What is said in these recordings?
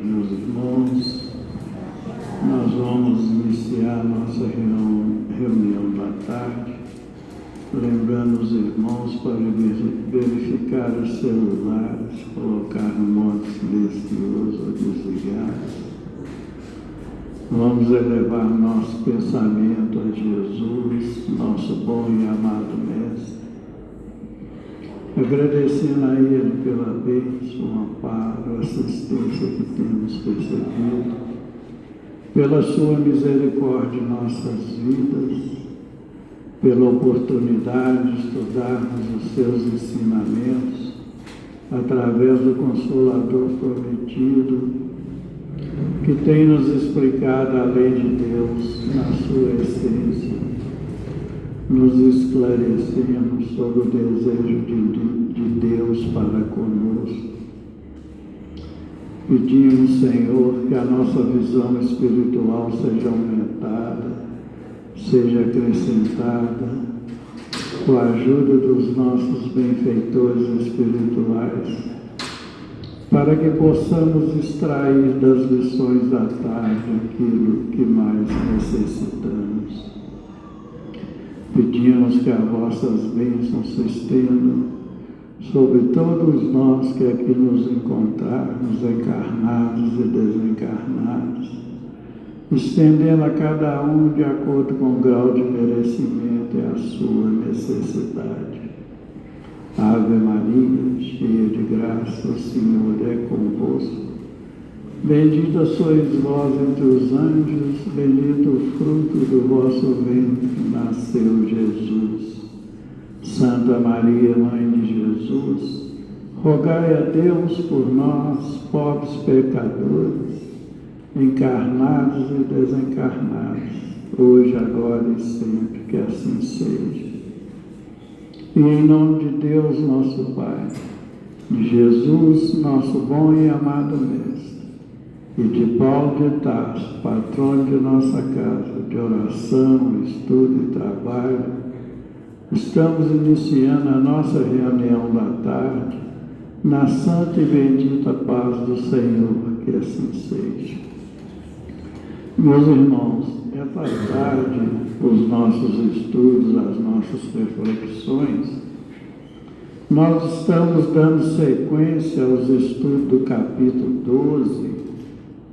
meus irmãos. Nós vamos iniciar nossa reunião da tarde, lembrando os irmãos para verificar os celulares, colocar no modo silencioso ou desligar. Vamos elevar nosso pensamento a Jesus, nosso bom e amado Mestre, agradecendo a Ele pela bênção, amparo, assistência que temos recebido, pela sua misericórdia em nossas vidas, pela oportunidade de estudarmos os seus ensinamentos através do Consolador prometido, que tem nos explicado a lei de Deus na sua essência, nos esclarecendo sobre o desejo de Deus para conosco. Pedimos, Senhor, que a nossa visão espiritual seja aumentada, seja acrescentada, com a ajuda dos nossos benfeitores espirituais, para que possamos extrair das lições da tarde aquilo que mais necessitamos. Pedimos que as vossas bênçãos se estendam sobre todos nós que aqui nos encontrarmos, encarnados e desencarnados, estendendo a cada um de acordo com o grau de merecimento e a sua necessidade. Ave Maria, cheia de graça, o Senhor é convosco. Bendita sois vós entre os anjos, bendito o fruto do vosso ventre, nasceu Jesus. Santa Maria, Mãe de Jesus, rogai a Deus por nós, pobres pecadores, encarnados e desencarnados, hoje, agora e sempre, que assim seja. E em nome de Deus, nosso Pai, de Jesus, nosso bom e amado Mestre, e de Paulo de Tarso, patrono de nossa casa, de oração, estudo e trabalho, estamos iniciando a nossa reunião da tarde, na santa e bendita paz do Senhor, que assim seja. Meus irmãos, essa tarde, os nossos estudos, as nossas reflexões, nós estamos dando sequência aos estudos do capítulo 12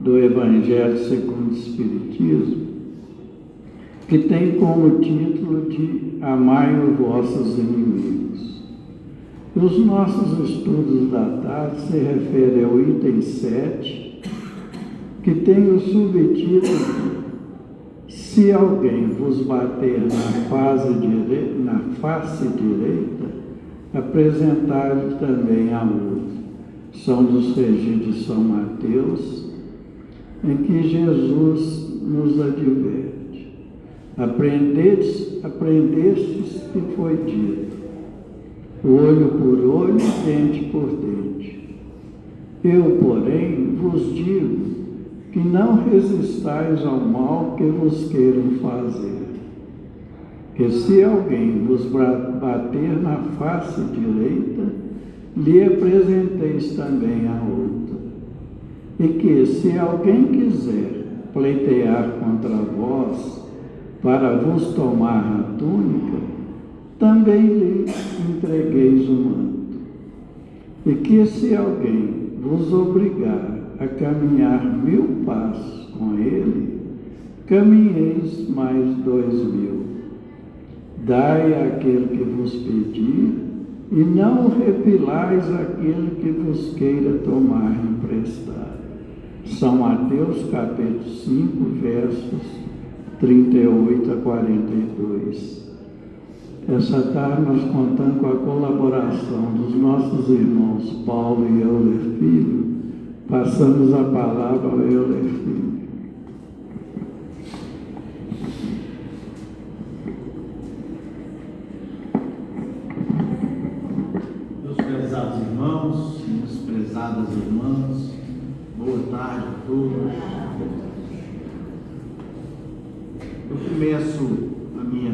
do Evangelho segundo o Espiritismo, que tem como título de Amai os vossos inimigos. Os nossos estudos da tarde se referem ao item 7, que tem o subtítulo: Se alguém vos bater na face direita, apresentai-lhe também a outra. São dos registros de São Mateus, em que Jesus nos adverte: aprendestes que foi dito, olho por olho, dente por dente. Eu, porém, vos digo que não resistais ao mal que vos queiram fazer. Que se alguém vos bater na face direita, lhe apresenteis também a outra. E que se alguém quiser pleitear contra vós, para vos tomar a túnica, também lhe entregueis o manto. E que se alguém vos obrigar a caminhar 1000 passos com ele, caminheis mais 2000. Dai àquele que vos pedir, e não repilais aquele que vos queira tomar emprestado. São Mateus capítulo 5, versos 38 a 42. Essa tarde nós contamos com a colaboração dos nossos irmãos Paulo e Euler Filho. Passamos a palavra ao Euler Filho. Meus prezados irmãos, minhas prezadas irmãs, boa tarde a todos. Eu começo a minha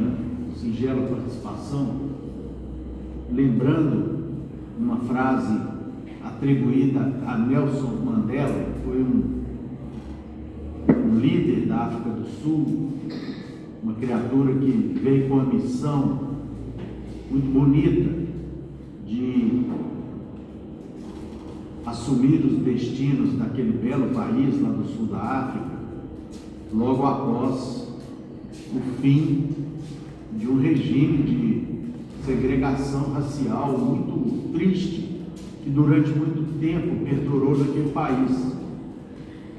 singela participação lembrando uma frase atribuída a Nelson Mandela, que foi um líder da África do Sul, uma criatura que veio com a missão muito bonita de assumir os destinos daquele belo país lá do sul da África, logo após o fim de um regime de segregação racial muito triste, que durante muito tempo perdurou naquele país.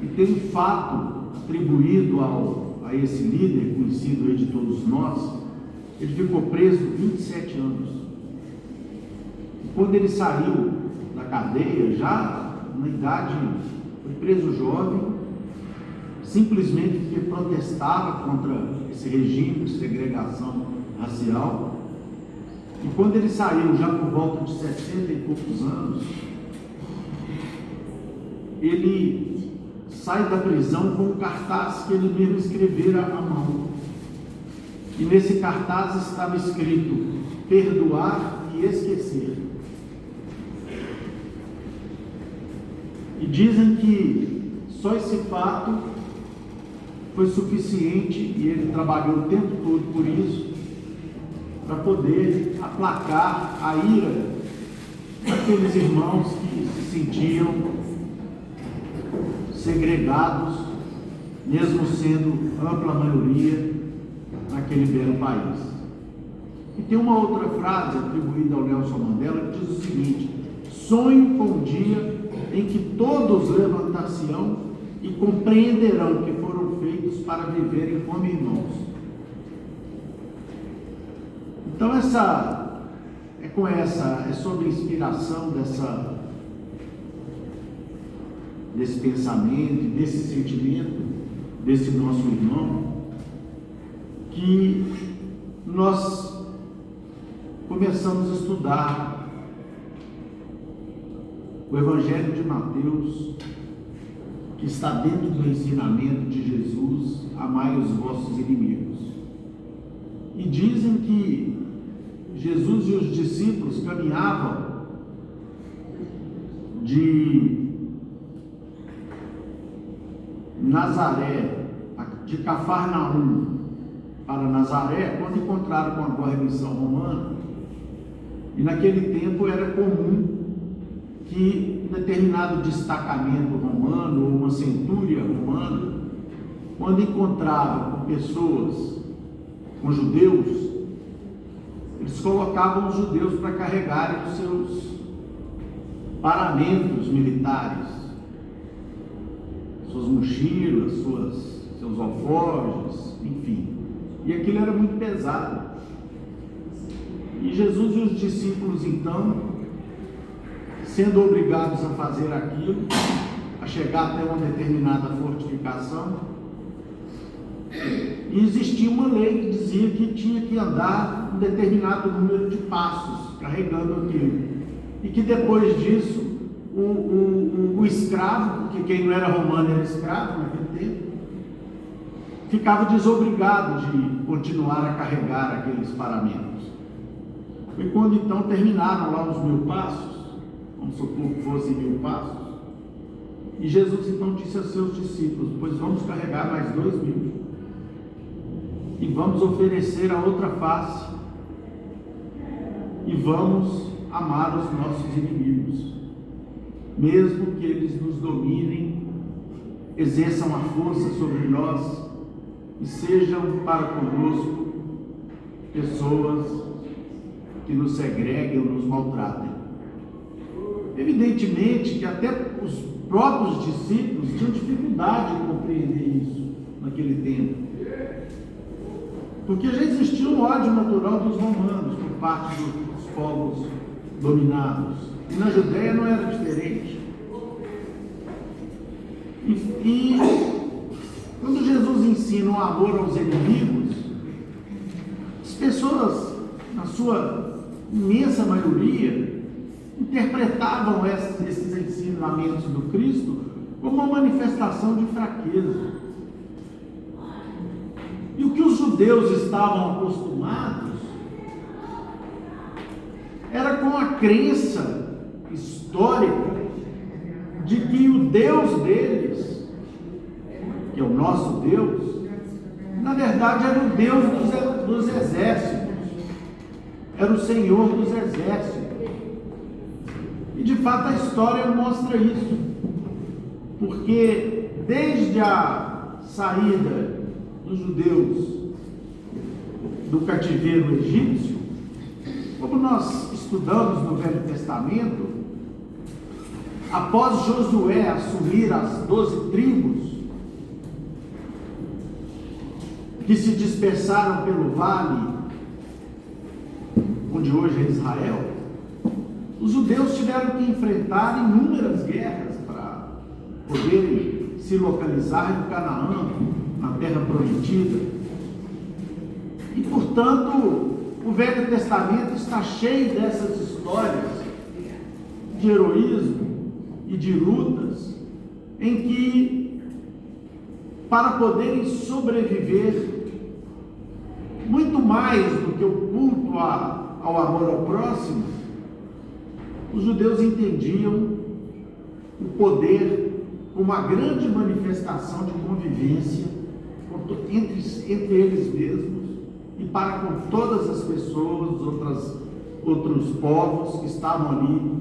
E tem um fato atribuído a esse líder, conhecido aí de todos nós. Ele ficou preso 27 anos. E quando ele saiu da cadeia, já na idade, foi preso jovem, simplesmente porque protestava contra esse regime de segregação racial. E quando ele saiu, já por volta de 60 e poucos anos, ele sai da prisão com um cartaz que ele mesmo escrevera à mão. E nesse cartaz estava escrito: perdoar e esquecer. E dizem que só esse fato foi suficiente, e ele trabalhou o tempo todo por isso, para poder aplacar a ira daqueles irmãos que se sentiam segregados, mesmo sendo ampla maioria naquele belo país. E tem uma outra frase atribuída ao Nelson Mandela que diz o seguinte: sonho com um dia em que todos levantar-se-ão e compreenderão que foram feitos para viverem como irmãos. Então é sob a inspiração desse pensamento, desse sentimento, desse nosso irmão, que nós começamos a estudar o Evangelho de Mateus, que está dentro do ensinamento de Jesus: amai os vossos inimigos. E dizem que Jesus e os discípulos caminhavam de Nazaré, de Cafarnaum para Nazaré, quando encontraram com a guarnição romana. E naquele tempo era comum que um determinado destacamento romano ou uma centúria romana, quando encontrava com pessoas, com judeus, eles colocavam os judeus para carregarem os seus paramentos militares, suas mochilas, seus alforjes, enfim. E aquilo era muito pesado. E Jesus e os discípulos, então, sendo obrigados a fazer aquilo, a chegar até uma determinada fortificação, e existia uma lei que dizia que tinha que andar um determinado número de passos carregando aquilo, e que depois disso o escravo, porque quem não era romano era escravo naquele tempo, ficava desobrigado de continuar a carregar aqueles paramentos. E quando então terminaram lá os 1000 passos, vamos supor que fossem 1000 passos, e Jesus então disse aos seus discípulos: pois vamos carregar mais 2000, e vamos oferecer a outra face, e vamos amar os nossos inimigos, mesmo que eles nos dominem, exerçam a força sobre nós e sejam para conosco pessoas que nos segreguem ou nos maltratem. Evidentemente que até os próprios discípulos tinham dificuldade de compreender isso naquele tempo, porque já existia um ódio natural dos romanos por parte dos povos dominados, e na Judéia não era diferente. E quando Jesus ensina o amor aos inimigos, as pessoas, na sua imensa maioria, interpretavam esses ensinamentos do Cristo como uma manifestação de fraqueza. E o que os judeus estavam acostumados era com a crença histórica de que o Deus deles, que é o nosso Deus, na verdade era o Deus dos exércitos, era o Senhor dos exércitos. E de fato a história mostra isso, porque desde a saída dos judeus do cativeiro egípcio, como nós estudamos no Velho Testamento, após Josué assumir as 12 tribos que se dispersaram pelo vale, onde hoje é Israel, os judeus tiveram que enfrentar inúmeras guerras para poderem se localizar em Canaã, na terra prometida. E, portanto, o Velho Testamento está cheio dessas histórias de heroísmo e de lutas, em que, para poderem sobreviver, muito mais do que o culto ao amor ao próximo, os judeus entendiam o poder como uma grande manifestação de convivência entre eles mesmos e para com todas as pessoas, outros povos que estavam ali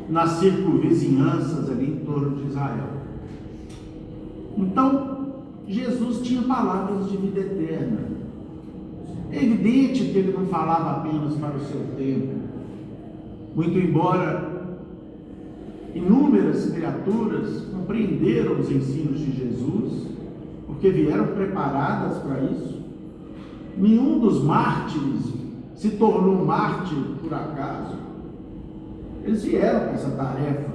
nas circunvizinhanças ali em torno de Israel. Então, Jesus tinha palavras de vida eterna. É evidente que ele não falava apenas para o seu tempo, muito embora inúmeras criaturas compreenderam os ensinos de Jesus, porque vieram preparadas para isso. Nenhum dos mártires se tornou mártir por acaso. Eles vieram com essa tarefa.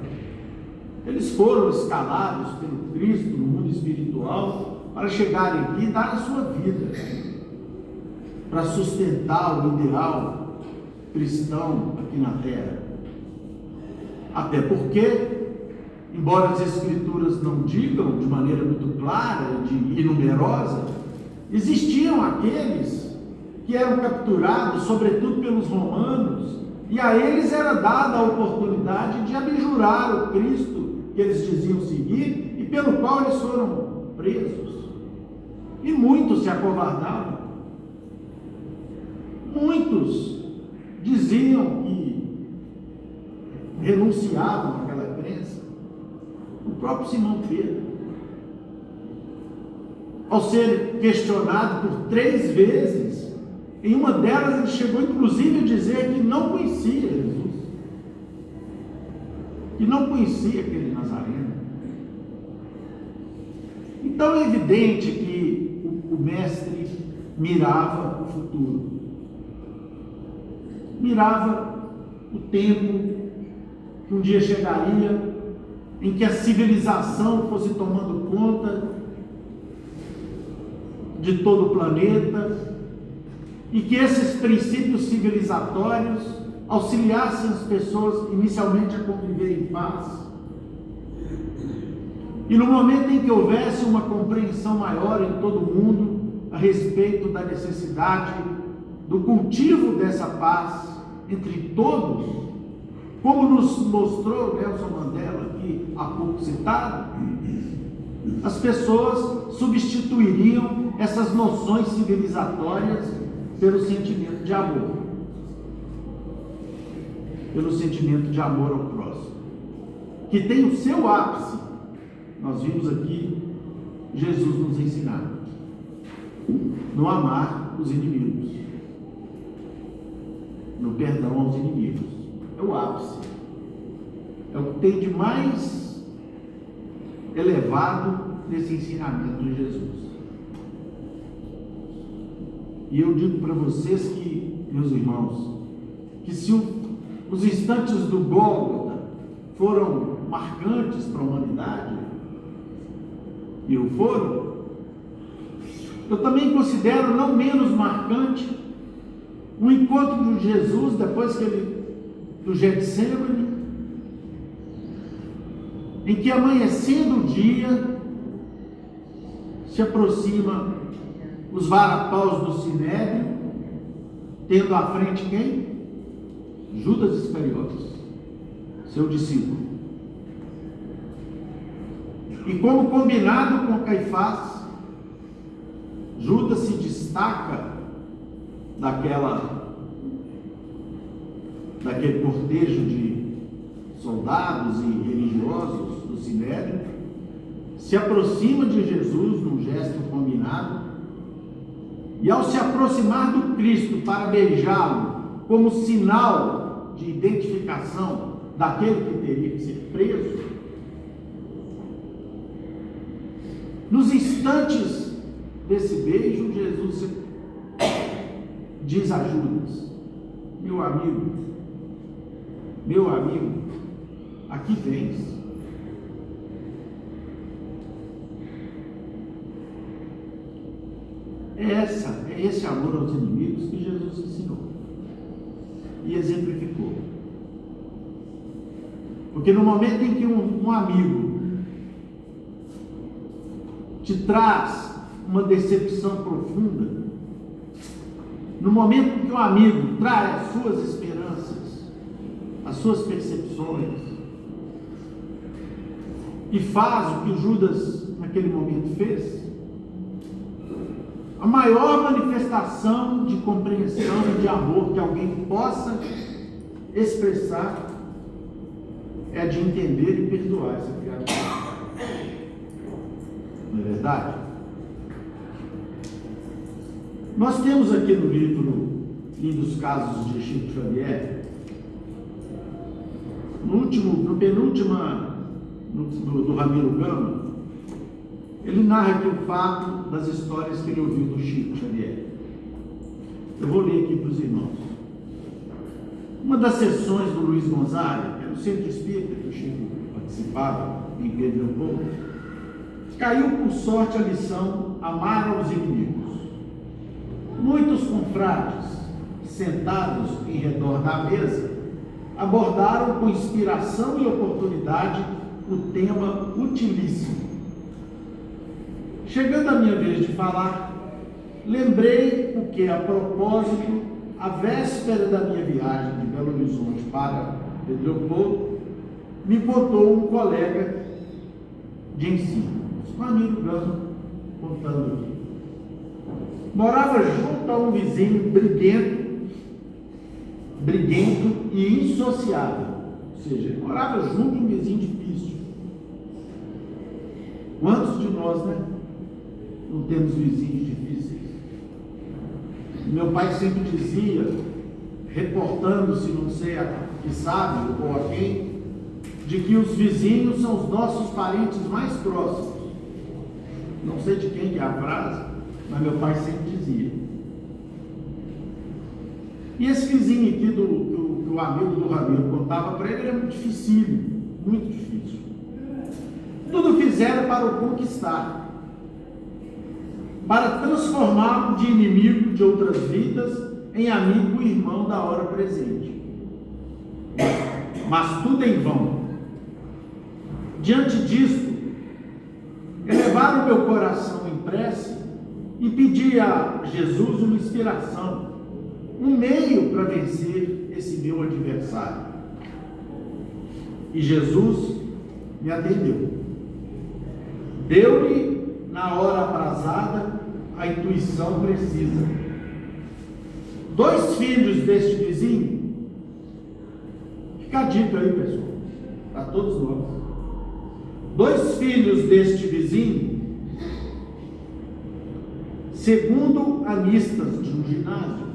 Eles foram escalados pelo Cristo no mundo espiritual para chegarem aqui e dar a sua vida para sustentar o ideal cristão aqui na terra. Até porque, embora as Escrituras não digam de maneira muito clara e numerosa, existiam aqueles que eram capturados, sobretudo pelos romanos, e a eles era dada a oportunidade de abjurar o Cristo que eles diziam seguir e pelo qual eles foram presos. E muitos se acovardavam. Muitos diziam que renunciavam àquela crença. O próprio Simão Pedro, ao ser questionado por 3 vezes, em uma delas ele chegou inclusive a dizer que não conhecia Jesus, que não conhecia aquele Nazareno. Então é evidente que o mestre mirava o futuro, mirava o tempo que um dia chegaria em que a civilização fosse tomando conta de todo o planeta e que esses princípios civilizatórios auxiliassem as pessoas inicialmente a conviver em paz. E no momento em que houvesse uma compreensão maior em todo o mundo a respeito da necessidade do cultivo dessa paz entre todos, como nos mostrou Nelson Mandela aqui há pouco citado, as pessoas substituiriam essas noções civilizatórias pelo sentimento de amor, pelo sentimento de amor ao próximo, que tem o seu ápice. Nós vimos aqui Jesus nos ensinar no amar os inimigos, no perdão aos inimigos. É o ápice, é o que tem de mais elevado nesse ensinamento de Jesus. E eu digo para vocês que, meus irmãos, que se os instantes do Gólgota foram marcantes para a humanidade, e o foram, eu também considero não menos marcante o encontro de Jesus depois que do Getsemane, em que amanhecendo o dia se aproxima os varapaus do Sinédrio, tendo à frente quem? Judas Iscariotes, seu discípulo. E como combinado com Caifás, Judas se destaca daquele cortejo de soldados e religiosos do Sinédrio, se aproxima de Jesus num gesto combinado, e ao se aproximar do Cristo para beijá-lo como sinal de identificação daquele que teria que ser preso, nos instantes desse beijo, Jesus diz a Judas: meu amigo, aqui vens. É esse amor aos inimigos que Jesus ensinou e exemplificou. Porque no momento em que um amigo te traz uma decepção profunda, no momento em que um amigo traz as suas esperanças, as suas percepções, e faz o que Judas naquele momento fez, a maior manifestação de compreensão e de amor que alguém possa expressar é a de entender e perdoar essa criatura. Não é verdade? Nós temos aqui no livro Lindos Casos de Chico Xavier, no penúltima do Ramiro Gama, ele narra aqui o fato das histórias que ele ouviu do Chico Xavier. Eu vou ler aqui para os irmãos. Uma das sessões do Luiz Gonzaga, que era o centro espírita que o Chico participava em Pedro Leopoldo, caiu por sorte a lição: amar aos inimigos. Muitos confrades, sentados em redor da mesa, abordaram com inspiração e oportunidade o tema utilíssimo. Chegando a minha vez de falar, lembrei o que, a propósito, a véspera da minha viagem de Belo Horizonte para Pedro Leopoldo, me contou um colega de ensino, o Ramiro Gama, contando aqui. Morava junto a um vizinho briguento e insociável, ou seja, ele morava junto a um vizinho difícil. Quantos de nós, né, não temos vizinhos difíceis? Meu pai sempre dizia, reportando-se, não sei a que sabe ou a quem, de que os vizinhos são os nossos parentes mais próximos. Não sei de quem que é a frase, mas meu pai sempre dizia. E esse vizinho aqui que o amigo do Ramiro contava para ele era muito difícil, muito difícil. Tudo fizeram para o conquistar, para transformá-lo de inimigo de outras vidas em amigo e irmão da hora presente. Mas tudo em vão. Diante disto, elevaram meu coração em prece e pedi a Jesus uma inspiração, um meio para vencer esse meu adversário. E Jesus me atendeu. Deu-lhe, na hora aprazada, a intuição precisa. 2 filhos deste vizinho, fica a dica aí, pessoal, para todos nós. 2 filhos deste vizinho, segundo anistas de um ginásio,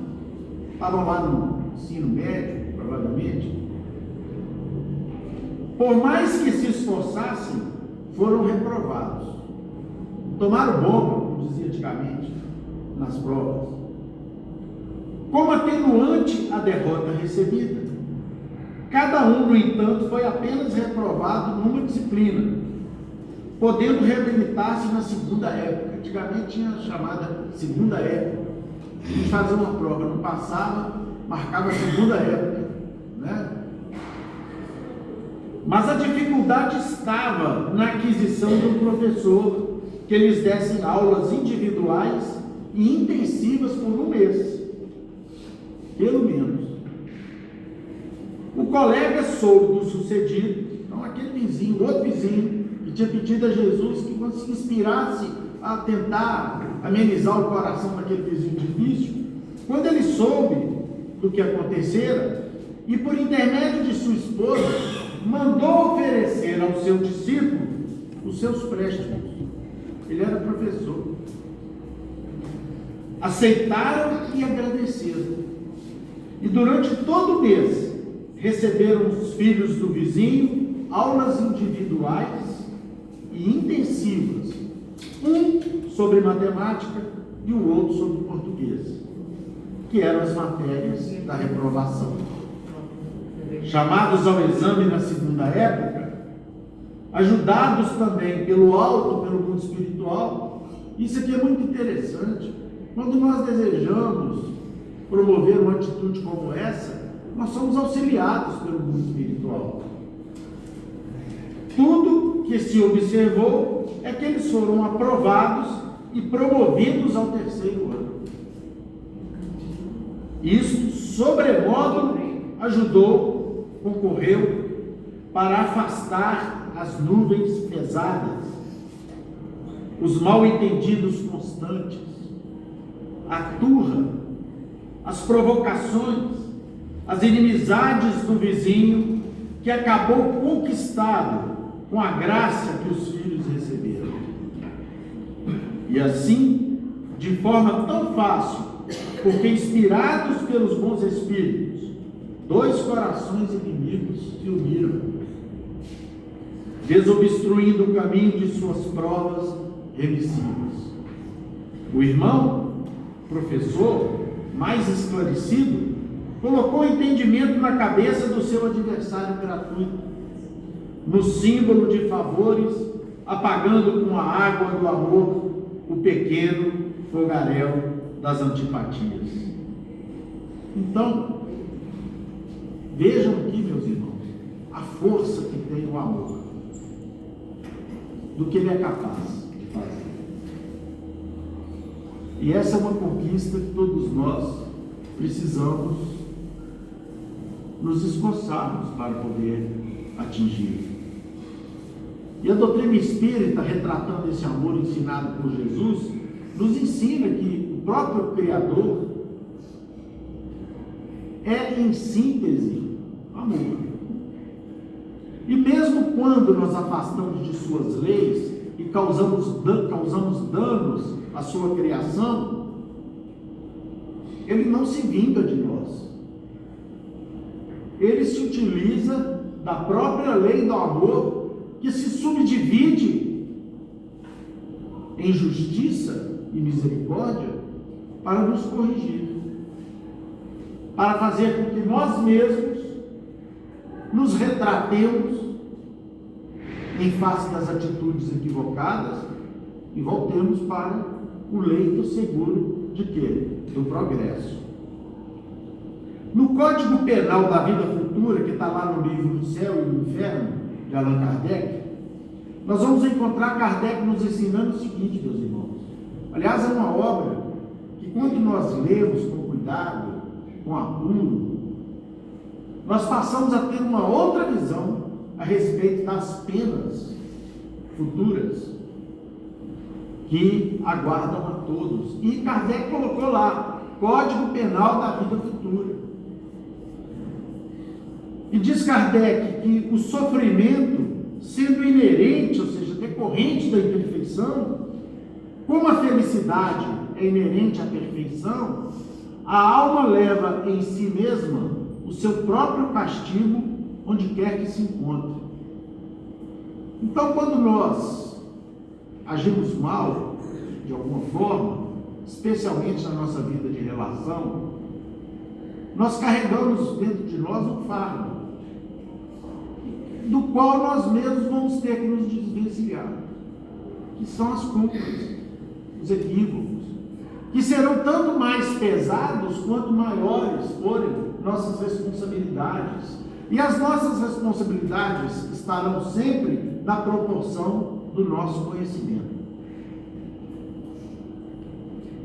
estavam lá no ensino médio, provavelmente, por mais que se esforçassem, foram reprovados. Tomaram bomba, como dizia antigamente, nas provas. Como atenuante à derrota recebida, cada um, no entanto, foi apenas reprovado numa disciplina, podendo reabilitar-se na segunda época. Antigamente tinha a chamada segunda época. A gente fazia uma prova, não passava, marcava a segunda época, né? Mas a dificuldade estava na aquisição de um professor que lhes dessem aulas individuais e intensivas por um mês, pelo menos. O colega soube do sucedido, então aquele vizinho, outro vizinho, que tinha pedido a Jesus que se inspirasse a tentar amenizar o coração daquele vizinho difícil. Quando ele soube do que acontecera, e por intermédio de sua esposa, mandou oferecer ao seu discípulo os seus préstimos. Ele era professor. Aceitaram e agradeceram. E durante todo o mês, receberam os filhos do vizinho aulas individuais e intensivas, um sobre matemática e o outro sobre português, que eram as matérias da reprovação. Chamados ao exame na segunda época, ajudados também pelo alto, pelo mundo espiritual. Isso aqui é muito interessante. Quando nós desejamos promover uma atitude como essa, nós somos auxiliados pelo mundo espiritual. Tudo que se observou é que eles foram aprovados e promovidos ao terceiro ano. Isto, sobremodo, ajudou, concorreu para afastar as nuvens pesadas, os mal-entendidos constantes, a turra, as provocações, as inimizades do vizinho, que acabou conquistado com a graça que os filhos receberam. E assim, de forma tão fácil, porque inspirados pelos bons espíritos, dois corações inimigos se uniram, desobstruindo o caminho de suas provas remissivas. O irmão, professor, mais esclarecido, colocou entendimento na cabeça do seu adversário gratuito, no símbolo de favores, apagando com a água do amor o pequeno fogaréu das antipatias. Então, vejam aqui, meus irmãos, a força que tem o amor, do que ele é capaz de fazer. E essa é uma conquista que todos nós precisamos nos esforçarmos para poder atingir. E a doutrina espírita, retratando esse amor ensinado por Jesus, nos ensina que o próprio Criador é, em síntese, amor. E mesmo quando nós afastamos de suas leis e causamos danos à sua criação, ele não se vinga de nós. Ele se utiliza da própria lei do amor, que se subdivide em justiça e misericórdia, para nos corrigir, para fazer com que nós mesmos nos retratemos em face das atitudes equivocadas e voltemos para o leito seguro de quê? Do progresso. No Código Penal da Vida Futura, que está lá no livro do Céu e do Inferno, de Allan Kardec, nós vamos encontrar Kardec nos ensinando o seguinte, meus irmãos. Aliás, é uma obra que, quando nós lemos com cuidado, com apuro, nós passamos a ter uma outra visão a respeito das penas futuras que aguardam a todos. E Kardec colocou lá, Código Penal da Vida Futura. E diz Kardec que o sofrimento, sendo inerente, ou seja, decorrente da imperfeição, como a felicidade é inerente à perfeição, a alma leva em si mesma o seu próprio castigo onde quer que se encontre. Então, quando nós agimos mal, de alguma forma, especialmente na nossa vida de relação, nós carregamos dentro de nós um fardo, do qual nós mesmos vamos ter que nos desvencilhar, que são as culpas, os equívocos, que serão tanto mais pesados quanto maiores forem nossas responsabilidades. E as nossas responsabilidades estarão sempre na proporção do nosso conhecimento.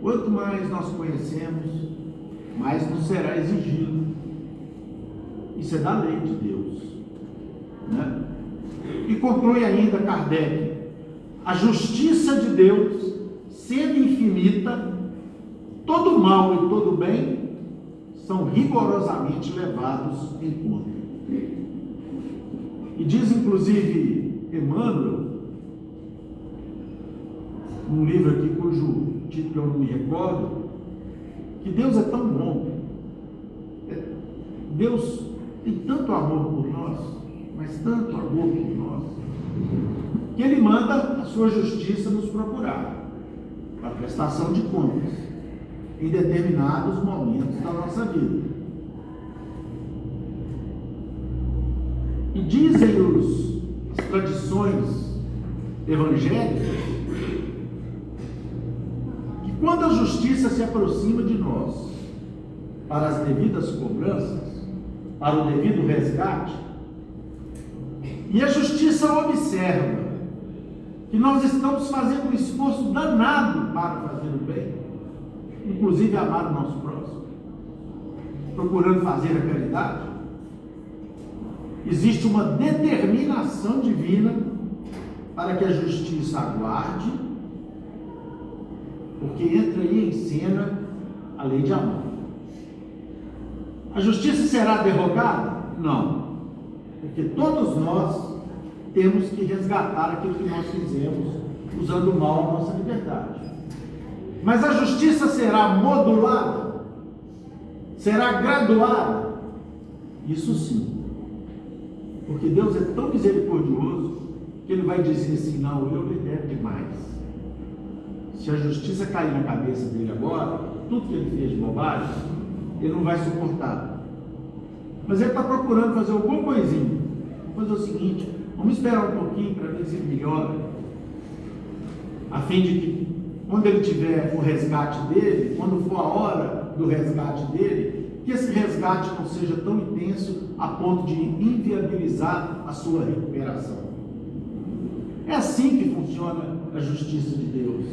Quanto mais nós conhecemos, mais nos será exigido. Isso é da lei de Deus, né? E conclui ainda Kardec: a justiça de Deus, sendo infinita, todo mal e todo bem são rigorosamente levados em conta. E diz inclusive Emmanuel, num livro aqui cujo título eu não me recordo, que Deus é tão bom, Deus tem tanto amor por nós, mas tanto amor por nós, que Ele manda a sua justiça nos procurar, para prestação de contas, em determinados momentos da nossa vida. E dizem as tradições evangélicas que quando a justiça se aproxima de nós para as devidas cobranças, para o devido resgate, e a justiça observa que nós estamos fazendo um esforço danado para fazer o bem, inclusive amar o nosso próximo, procurando fazer a caridade, existe uma determinação divina para que a justiça aguarde, porque entra aí em cena a lei de amor. A justiça será derrogada? Não, porque todos nós temos que resgatar aquilo que nós fizemos usando mal a nossa liberdade. Mas a justiça será modulada? Será graduada? Isso sim. Porque Deus é tão misericordioso que Ele vai dizer assim: não, eu lhe devo demais. Se a justiça cair na cabeça dele agora, tudo que ele fez de bobagem, ele não vai suportar. Mas ele está procurando fazer alguma coisinha. Vamos fazer o seguinte: vamos esperar um pouquinho para ver se ele melhora, a fim de que, quando ele tiver o resgate dele, quando for a hora do resgate dele, que esse resgate não seja tão intenso a ponto de inviabilizar a sua recuperação. É assim que funciona a justiça de Deus.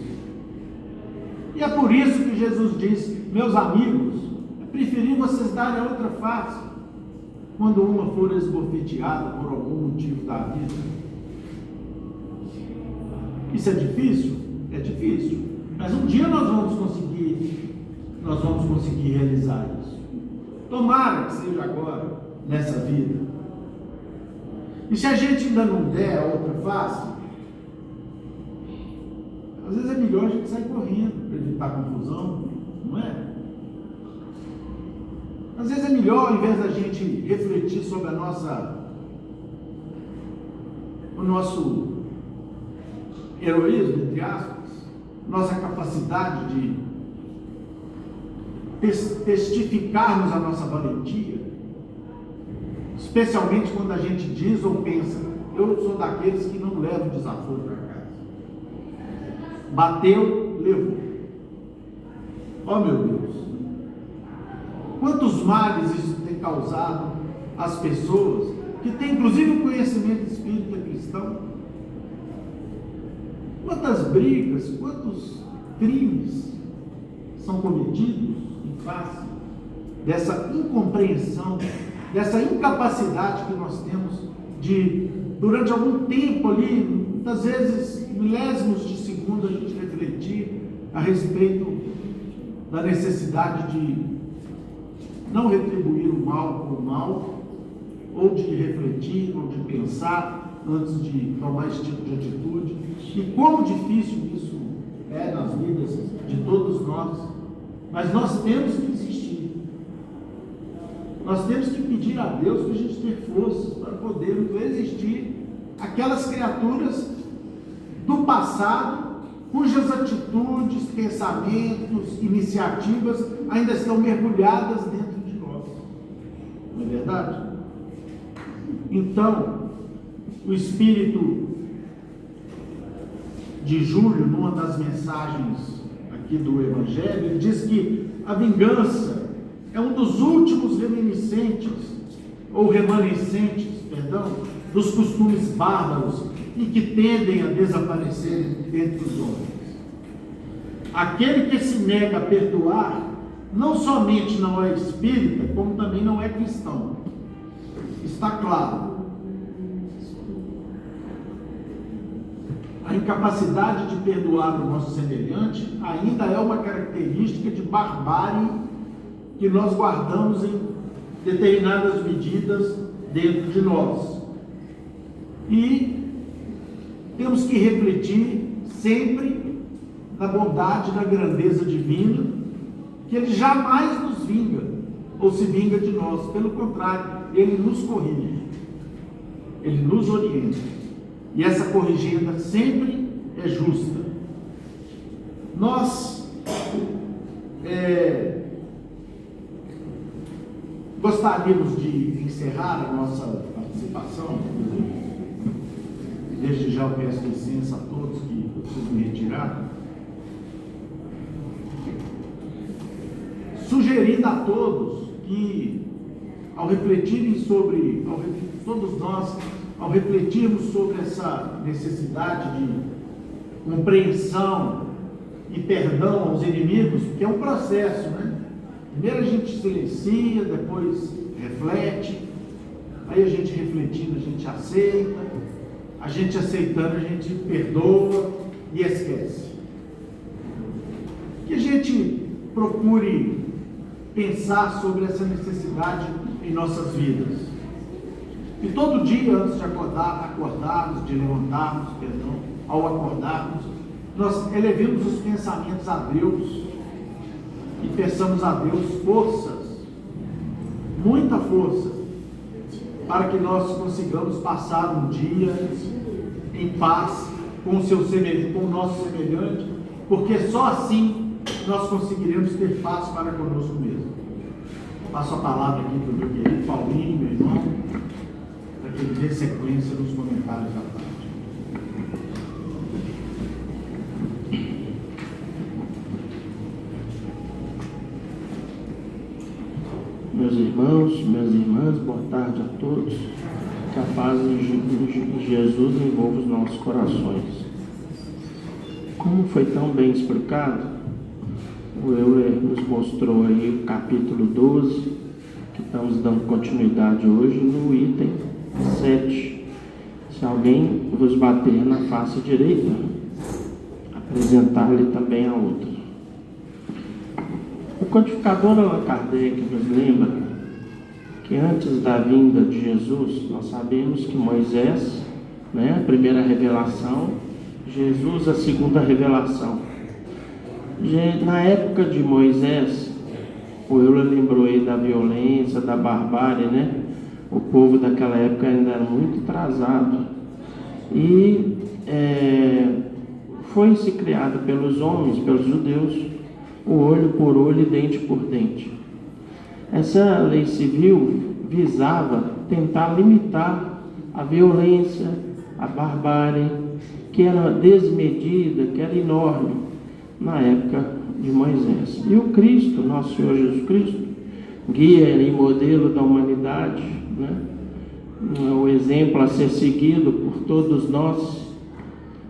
E é por isso que Jesus diz: meus amigos, é preferível vocês darem a outra face, quando uma for esbofeteada por algum motivo da vida. Isso é difícil? É difícil. Mas um dia nós vamos conseguir realizar isso. Tomara que seja agora, nessa vida. E se a gente ainda não der a outra face, às vezes é melhor a gente sair correndo para evitar confusão, não é? Às vezes é melhor, ao invés da gente refletir sobre o nosso heroísmo, entre aspas, nossa capacidade de testificarmos a nossa valentia, especialmente quando a gente diz ou pensa: eu sou daqueles que não levam desaforo para casa. Bateu, levou. Oh meu Deus, quantos males isso tem causado às pessoas que têm inclusive o conhecimento espírita cristão. Quantas brigas, quantos crimes são cometidos em face dessa incompreensão, dessa incapacidade que nós temos de, durante algum tempo ali, muitas vezes milésimos de segundo, a gente refletir a respeito da necessidade de não retribuir o mal com o mal, ou de refletir, ou de pensar antes de tomar esse tipo de atitude. E como difícil isso é nas vidas de todos nós. Mas nós temos que insistir. Nós temos que pedir a Deus para a gente ter forças para podermos resistir àquelas criaturas do passado cujas atitudes, pensamentos, iniciativas ainda estão mergulhadas dentro de nós. Não é verdade? Então, o Espírito de Júlio, numa das mensagens aqui do Evangelho, ele diz que a vingança é um dos últimos remanescentes dos costumes bárbaros e que tendem a desaparecer dentre os homens. Aquele que se nega a perdoar, não somente não é espírita, como também não é cristão. Está claro. a incapacidade de perdoar o nosso semelhante ainda é uma característica de barbárie que nós guardamos em determinadas medidas dentro de nós. E temos que refletir sempre na bondade e na grandeza divina, que Ele jamais nos vinga ou se vinga de nós. Pelo contrário, Ele nos corrige, Ele nos orienta. E essa corrigenda sempre é justa. Nós gostaríamos de encerrar a nossa participação. Desde já eu peço licença a todos que eu preciso me retirar. Sugerindo a todos que, ao refletirem sobre, todos nós, ao refletirmos sobre essa necessidade de compreensão e perdão aos inimigos, que é um processo, né? Primeiro a gente silencia, depois reflete, aí a gente refletindo, a gente aceita, a gente aceitando, a gente perdoa e esquece. Que a gente procure pensar sobre essa necessidade em nossas vidas. E todo dia, antes de acordarmos, de levantarmos, ao acordarmos, nós elevemos os pensamentos a Deus e peçamos a Deus forças, muita força, para que nós consigamos passar um dia em paz com o nosso semelhante, porque só assim nós conseguiremos ter paz para conosco mesmo. Passo a palavra aqui para o meu querido Paulinho, meu irmão, para que ele dê sequência nos comentários da tarde. Meus irmãos, minhas irmãs, boa tarde a todos. Que a paz de Jesus envolva os nossos corações. Como foi tão bem explicado, o Euler nos mostrou aí o capítulo 12, que estamos dando continuidade hoje no item 7. Se alguém vos bater na face direita, apresentar-lhe também a outra. O codificador Allan Kardec nos lembra que antes da vinda de Jesus, nós sabemos que Moisés, a primeira revelação, Jesus a segunda revelação. Na época de Moisés, o Euler lembrou aí da violência, da barbárie, O povo daquela época ainda era muito atrasado. E foi-se criado pelos homens, pelos judeus, o olho por olho e dente por dente. Essa lei civil visava tentar limitar a violência, a barbárie, que era desmedida, que era enorme na época de Moisés. E o Cristo, nosso Senhor Jesus Cristo, guia e modelo da humanidade, o exemplo a ser seguido por todos nós,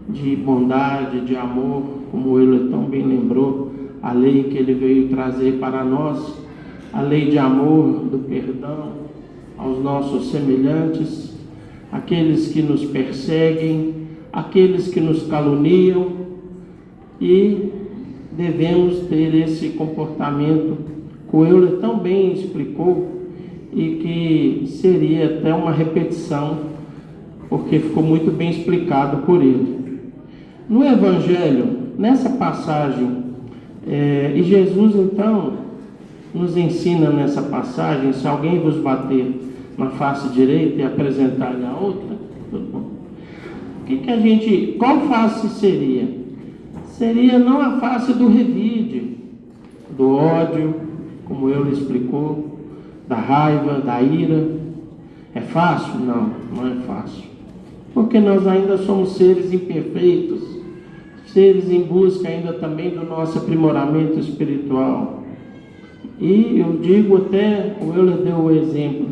de bondade, de amor, como ele tão bem lembrou, a lei que ele veio trazer para nós, a lei de amor, do perdão aos nossos semelhantes, aqueles que nos perseguem, aqueles que nos caluniam, e devemos ter esse comportamento que o Euler tão bem explicou e que seria até uma repetição, porque ficou muito bem explicado por ele. No Evangelho, nessa passagem, e Jesus então nos ensina nessa passagem: se alguém vos bater na face direita e apresentar-lhe a outra, tudo bom. Qual face seria? Seria não a face do revide, do ódio, como eu lhe explicou, da raiva, da ira. É fácil? Não, não é fácil. Porque nós ainda somos seres imperfeitos, seres em busca ainda também do nosso aprimoramento espiritual. E eu digo até, o Euler deu o exemplo,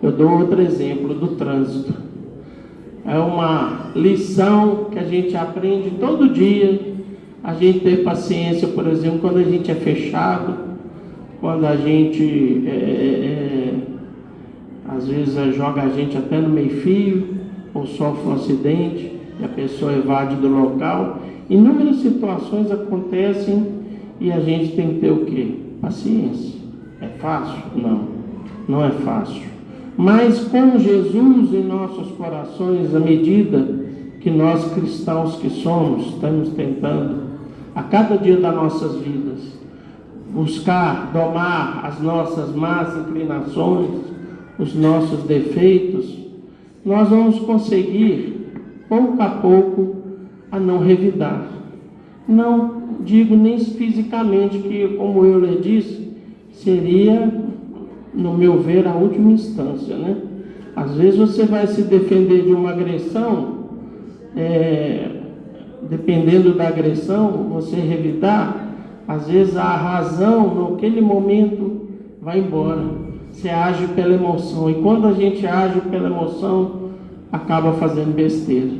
eu dou outro exemplo do trânsito. É uma lição que a gente aprende todo dia, a gente ter paciência, por exemplo, quando a gente é fechado, quando a gente às vezes joga a gente até no meio fio, ou sofre um acidente, e a pessoa evade do local. Inúmeras situações acontecem e a gente tem que ter o quê? Paciência. É fácil? Não, não é fácil. Mas com Jesus em nossos corações, à medida que nós cristãos que somos, estamos tentando, a cada dia das nossas vidas, buscar domar as nossas más inclinações, os nossos defeitos, nós vamos conseguir, pouco a pouco, a não revidar. Não digo nem fisicamente, que, como eu lhe disse, seria, no meu ver, a última instância, né? Às vezes você vai se defender de uma agressão, dependendo da agressão, você revidar, às vezes a razão, naquele momento, vai embora. Você age pela emoção, e quando a gente age pela emoção, acaba fazendo besteira.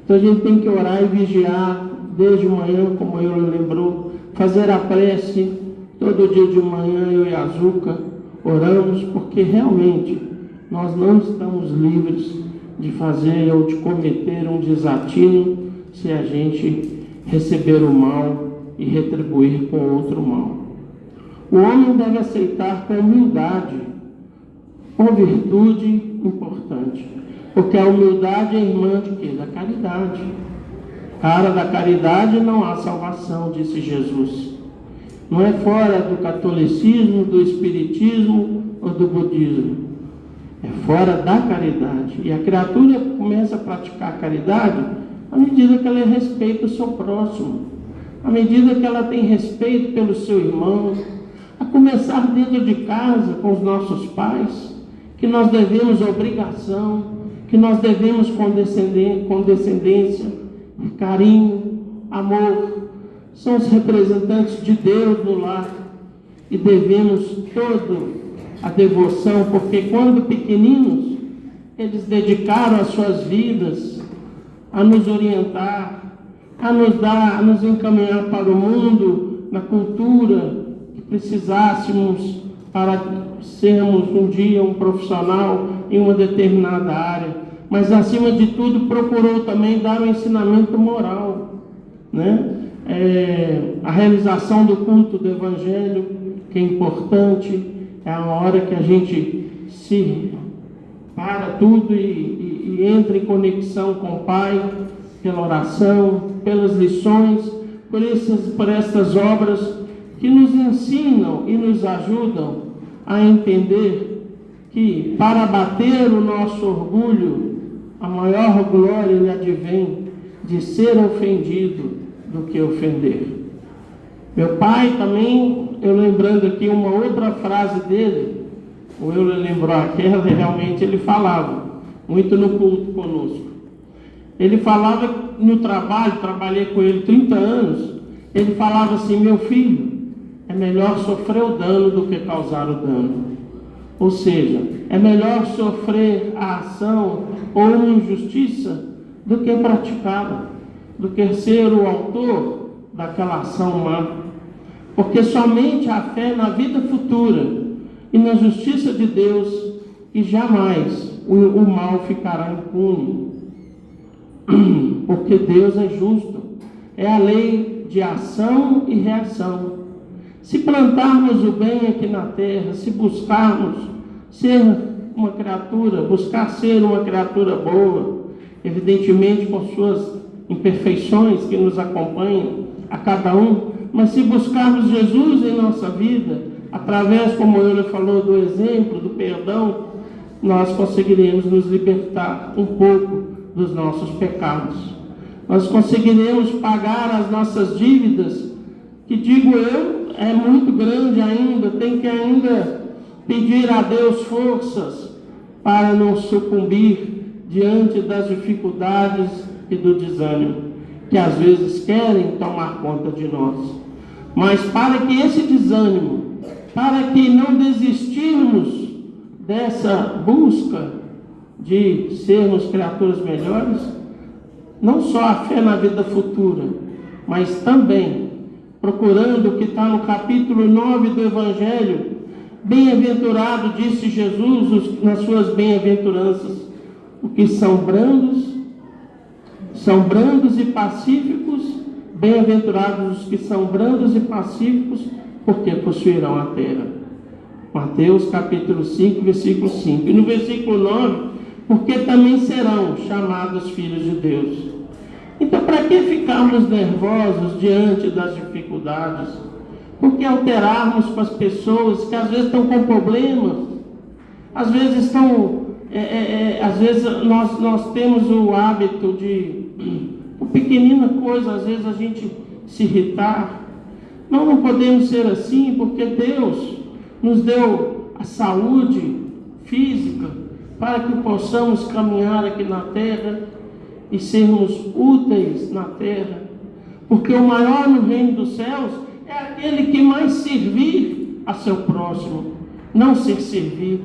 Então a gente tem que orar e vigiar, desde manhã, como eu lembrou, fazer a prece, todo dia de manhã, eu e a Zuca oramos, porque realmente nós não estamos livres de fazer ou de cometer um desatino, se a gente receber o mal e retribuir com outro mal. O homem deve aceitar com humildade, com virtude importante, porque a humildade é irmã de quê? Da caridade. Fora da caridade não há salvação, disse Jesus. Não é fora do catolicismo, do espiritismo ou do budismo. É fora da caridade. E a criatura começa a praticar a caridade à medida que ela respeita o seu próximo, à medida que ela tem respeito pelo seu irmão, a começar dentro de casa com os nossos pais, que nós devemos obrigação, que nós devemos condescendência, carinho, amor. São os representantes de Deus no lar e devemos toda a devoção, porque quando pequeninos, eles dedicaram as suas vidas a nos orientar, a nos encaminhar para o mundo, na cultura que precisássemos para sermos um dia um profissional em uma determinada área, mas acima de tudo procurou também dar um ensinamento moral, né? A realização do culto do Evangelho, que é importante, é a hora que a gente se para tudo e entra em conexão com o Pai, pela oração, pelas lições, por essas obras que nos ensinam e nos ajudam a entender que para abater o nosso orgulho, a maior glória lhe advém de ser ofendido do que ofender. Meu pai também, eu lembrando aqui uma outra frase dele, ou eu lembrou aquela, realmente ele falava muito no culto conosco. Ele falava no trabalho, trabalhei com ele 30 anos, ele falava assim: meu filho, é melhor sofrer o dano do que causar o dano. Ou seja, é melhor sofrer a ação ou uma injustiça do que praticá-la, do que ser o autor daquela ação má. Porque somente a fé na vida futura e na justiça de Deus, e jamais o mal ficará impune. Porque Deus é justo, é a lei de ação e reação. Se plantarmos o bem aqui na terra, se buscarmos ser uma criatura, buscar ser uma criatura boa, evidentemente com suas imperfeições que nos acompanham a cada um, mas se buscarmos Jesus em nossa vida, através, como ele falou, do exemplo, do perdão, nós conseguiremos nos libertar um pouco dos nossos pecados. Nós conseguiremos pagar as nossas dívidas, que digo eu, é muito grande ainda, tem que ainda pedir a Deus forças para não sucumbir diante das dificuldades e do desânimo, que às vezes querem tomar conta de nós. Mas para que esse desânimo, para que não desistirmos dessa busca de sermos criaturas melhores, não só a fé na vida futura, mas também procurando o que está no capítulo 9 do Evangelho. Bem-aventurado, disse Jesus nas suas bem-aventuranças, os que são brandos, são brandos e pacíficos, bem-aventurados os que são brandos e pacíficos, porque possuirão a terra. Mateus capítulo 5, versículo 5. E no versículo 9, porque também serão chamados filhos de Deus. Então, para que ficarmos nervosos diante das dificuldades? Por que alterarmos com as pessoas que às vezes estão com problemas? Às vezes nós temos o hábito de, por pequenina coisa, às vezes a gente se irritar. Não podemos ser assim, porque Deus nos deu a saúde física para que possamos caminhar aqui na terra e sermos úteis na terra. Porque o maior no reino dos céus é aquele que mais servir a seu próximo, não ser servido.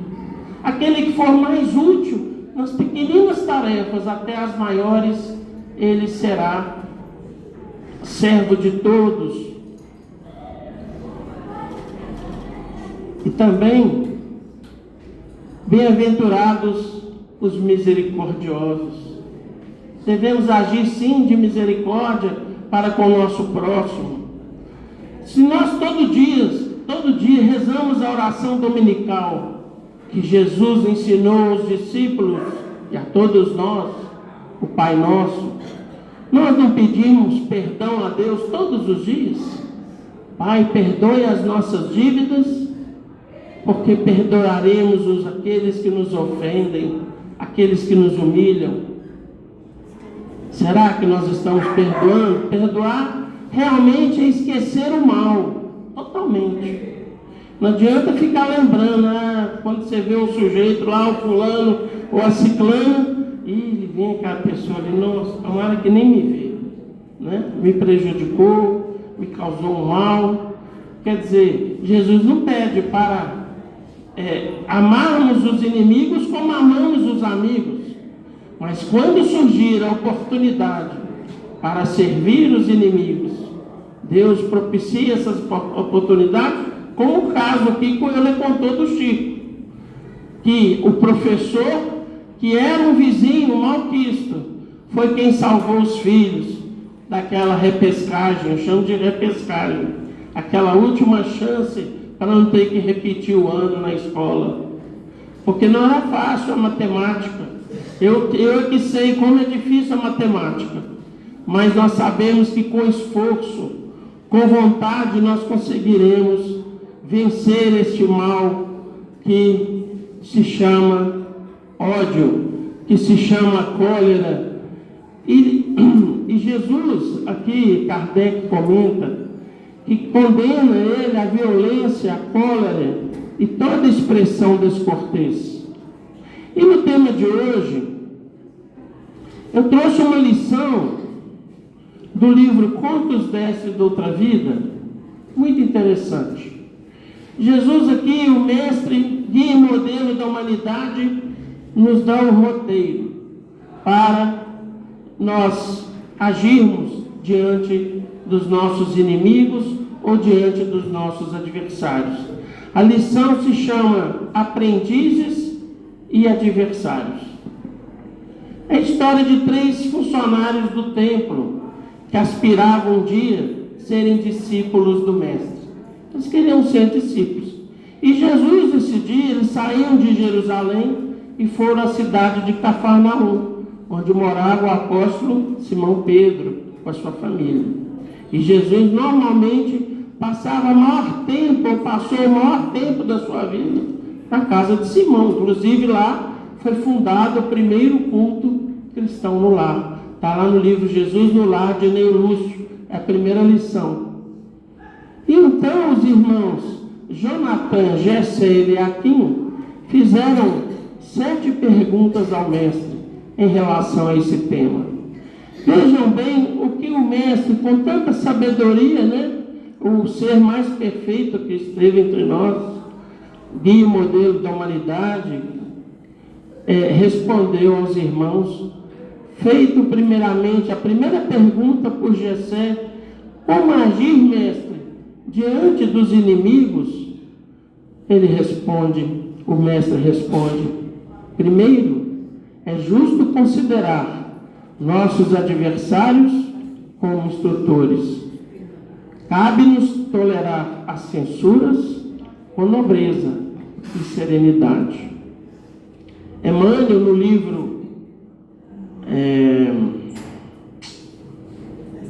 Aquele que for mais útil nas pequeninas tarefas até as maiores, ele será servo de todos. E também, bem-aventurados os misericordiosos. Devemos agir sim de misericórdia para com o nosso próximo. Se nós todo dia rezamos a oração dominical que Jesus ensinou aos discípulos e a todos nós, o Pai Nosso, nós não pedimos perdão a Deus todos os dias? Pai, perdoe as nossas dívidas, porque perdoaremos aqueles que nos ofendem, aqueles que nos humilham. Será que nós estamos perdoando? Perdoar realmente é esquecer o mal, totalmente. Não adianta ficar lembrando, quando você vê o sujeito lá, o fulano ou a ciclana, e vem aquela pessoa ali, nossa, tomara que nem me vê, né? Me prejudicou, me causou um mal. Quer dizer, Jesus não pede para amarmos os inimigos como amamos os amigos, mas quando surgir a oportunidade para servir os inimigos, Deus propicia essas oportunidades, como o caso aqui que ele contou do Chico, que o professor, que era um vizinho malquisto, foi quem salvou os filhos daquela repescagem, eu chamo de repescagem, aquela última chance para não ter que repetir o ano na escola, porque não era fácil a matemática. Eu que sei como é difícil a matemática, mas nós sabemos que com esforço, com vontade, nós conseguiremos vencer este mal que se chama ódio, que se chama cólera. E Jesus, aqui Kardec comenta, que condena ele a violência, a cólera e toda expressão descortês. E no tema de hoje, eu trouxe uma lição do livro Contos desta e de Outra Vida, muito interessante. Jesus aqui, o mestre, guia e modelo da humanidade, nos dá um roteiro para nós agirmos diante dos nossos inimigos ou diante dos nossos adversários. A lição se chama Aprendizes e Adversários. É a história de 3 funcionários do templo que aspiravam um dia serem discípulos do mestre. Eles queriam ser discípulos. E Jesus, nesse dia, eles saíram de Jerusalém e foram à cidade de Cafarnaum, onde morava o apóstolo Simão Pedro com a sua família. E Jesus normalmente passou o maior tempo da sua vida na casa de Simão. Inclusive lá foi fundado o primeiro culto cristão no lar. Está lá no livro Jesus no Lar de Eneu Lúcio. É a primeira lição. E então os irmãos Jonatã, Gessé e Eliaquim fizeram 7 perguntas ao mestre em relação a esse tema. Vejam bem o que o mestre, com tanta sabedoria, o ser mais perfeito que esteve entre nós, guia e modelo da humanidade, respondeu aos irmãos, feito primeiramente a primeira pergunta por Gessé: como agir, mestre, diante dos inimigos? O mestre responde: primeiro, é justo considerar nossos adversários como instrutores. Cabe-nos tolerar as censuras com nobreza e serenidade. Emmanuel, no livro, é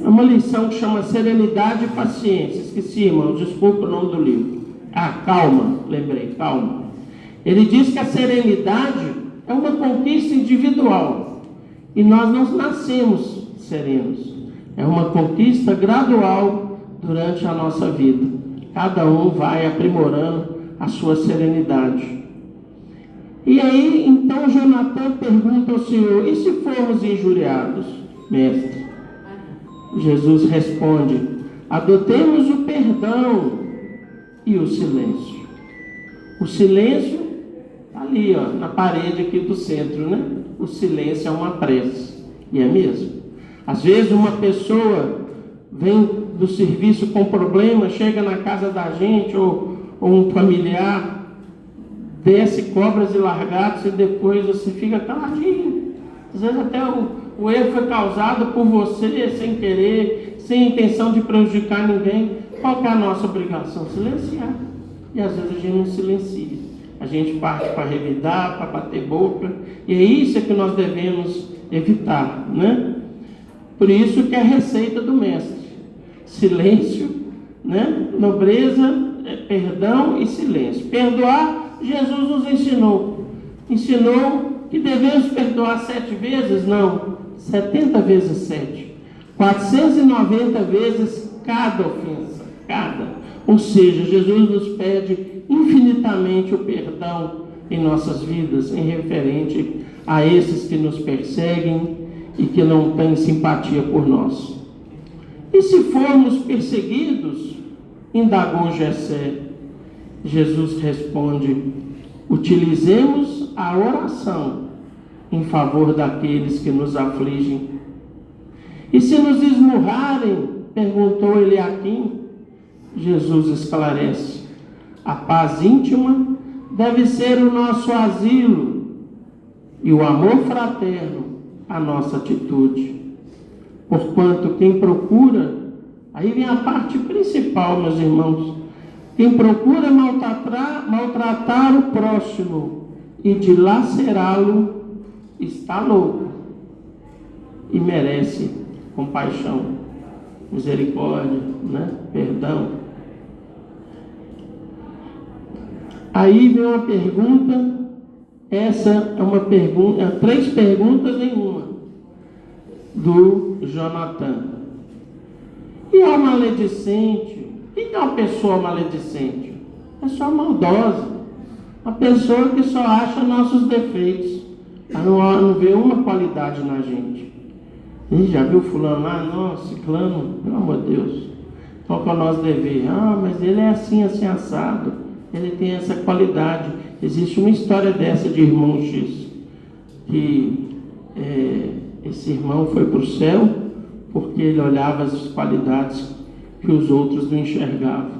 uma lição que chama Serenidade e Paciência. Esqueci, irmãos, desculpa o nome do livro. Calma, lembrei, calma. Ele diz que a serenidade é uma conquista individual e nós não nascemos serenos. É uma conquista gradual durante a nossa vida. Cada um vai aprimorando a sua serenidade. E aí, então, Jonatã pergunta ao Senhor: e se formos injuriados, mestre? Jesus responde: adotemos o perdão e o silêncio. O silêncio está ali, ó, na parede aqui do centro, né? O silêncio é uma prece, e é mesmo. Às vezes uma pessoa vem do serviço com problema, chega na casa da gente, ou um familiar, desce cobras e largados, e depois você fica caladinho. Às vezes até o erro foi causado por você, sem querer, sem intenção de prejudicar ninguém. Qual que é a nossa obrigação? Silenciar. E às vezes a gente não silencia. A gente parte para revidar, para bater boca, e é isso que nós devemos evitar, né? Por isso que é a receita do mestre: silêncio, né? Nobreza, perdão e silêncio. Perdoar, Jesus nos ensinou que devemos perdoar 7 vezes, não, 70 vezes 7, 490 vezes cada ofensa, ou seja, Jesus nos pede infinitamente o perdão em nossas vidas, em referente a esses que nos perseguem e que não têm simpatia por nós. E se formos perseguidos, indagou Jessé. Jesus responde: utilizemos a oração em favor daqueles que nos afligem. E se nos esmurrarem, perguntou Eliaquim. Jesus esclarece: a paz íntima deve ser o nosso asilo e o amor fraterno a nossa atitude. Porquanto quem procura, aí vem a parte principal, meus irmãos, quem procura maltratar o próximo e dilacerá-lo, está louco e merece compaixão, misericórdia, né? Perdão. Aí vem uma pergunta, essa é uma pergunta, 3 perguntas em uma, do Jonatã. E a maledicente? O que é uma pessoa maledicente? Uma pessoa maldosa, uma pessoa que só acha nossos defeitos, ela não vê uma qualidade na gente. E já viu fulano lá? Nossa, ciclano, pelo amor de Deus, qual que é o nosso dever? Mas ele é assim, assim, assado, ele tem essa qualidade. Existe uma história dessa de irmão X, que esse irmão foi para o céu porque ele olhava as qualidades que os outros não enxergavam.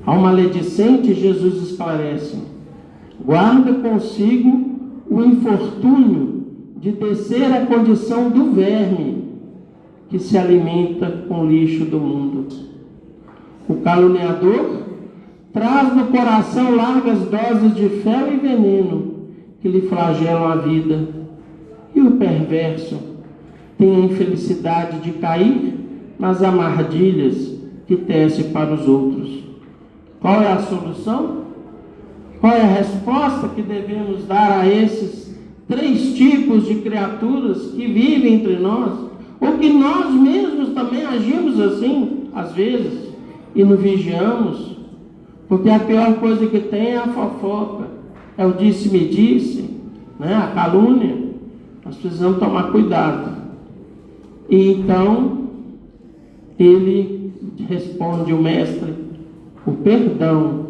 Ao maledicente, Jesus esclarece: guarda consigo o infortúnio de descer à condição do verme que se alimenta com o lixo do mundo. O caluniador traz no coração largas doses de fel e veneno que lhe flagelam a vida. E o perverso tem a infelicidade de cair nas armadilhas que tece para os outros. Qual é a solução? Qual é a resposta que devemos dar a esses 3 tipos de criaturas que vivem entre nós? Ou que nós mesmos também agimos assim, às vezes, e não vigiamos? Porque a pior coisa que tem é a fofoca, é o disse-me-disse, né? A calúnia. Nós precisamos tomar cuidado. E então, ele responde, o mestre: o perdão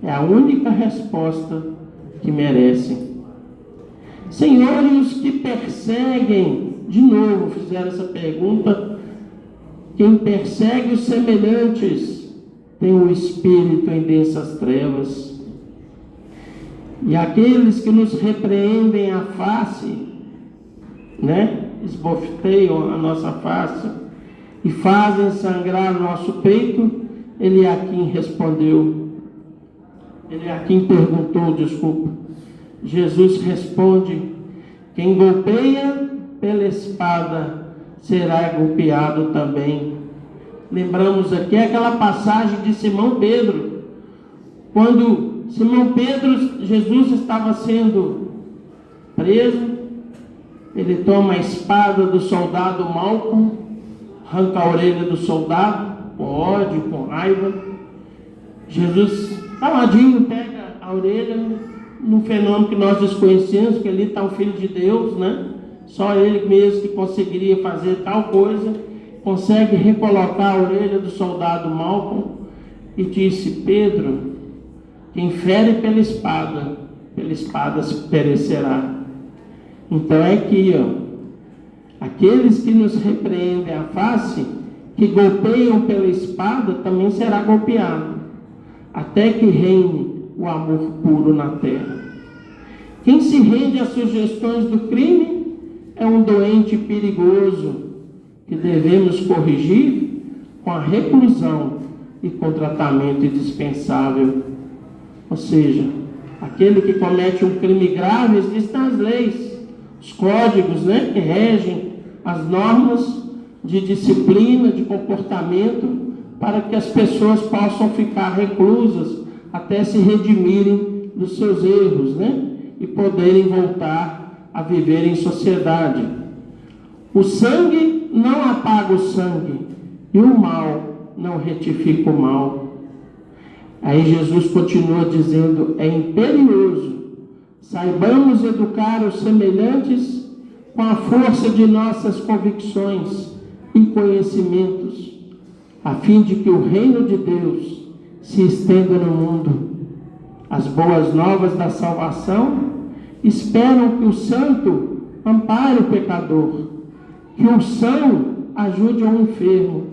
é a única resposta que merecem. Senhor, e os que perseguem, de novo fizeram essa pergunta, quem persegue os semelhantes tem um espírito em densas trevas. E aqueles que nos repreendem a face, esbofeteiam a nossa face e fazem sangrar o nosso peito, Eliaquim perguntou, Jesus responde: quem golpeia pela espada será golpeado também. Lembramos aqui aquela passagem de Simão Pedro, quando Simão Pedro, Jesus estava sendo preso, ele toma a espada do soldado Malco, arranca a orelha do soldado, com ódio, com raiva. Jesus, caladinho, pega a orelha, num fenômeno que nós desconhecemos, que ali está o Filho de Deus, Só ele mesmo que conseguiria fazer tal coisa, consegue recolocar a orelha do soldado Malco e disse: Pedro, quem fere pela espada perecerá. Então é aqui, aqueles que nos repreendem a face, que golpeiam pela espada, também será golpeado, até que reine o amor puro na terra. Quem se rende às sugestões do crime é um doente perigoso, que devemos corrigir com a reclusão e com tratamento indispensável. Ou seja, aquele que comete um crime grave, existem as leis, os códigos, que regem as normas de disciplina, de comportamento, para que as pessoas possam ficar reclusas até se redimirem dos seus erros, e poderem voltar a viver em sociedade. O sangue não apaga o sangue, e o mal não retifica o mal. Aí Jesus continua dizendo: é imperioso saibamos educar os semelhantes com a força de nossas convicções e conhecimentos, a fim de que o reino de Deus se estenda no mundo. As boas novas da salvação esperam que o santo ampare o pecador, que o são ajude ao enfermo,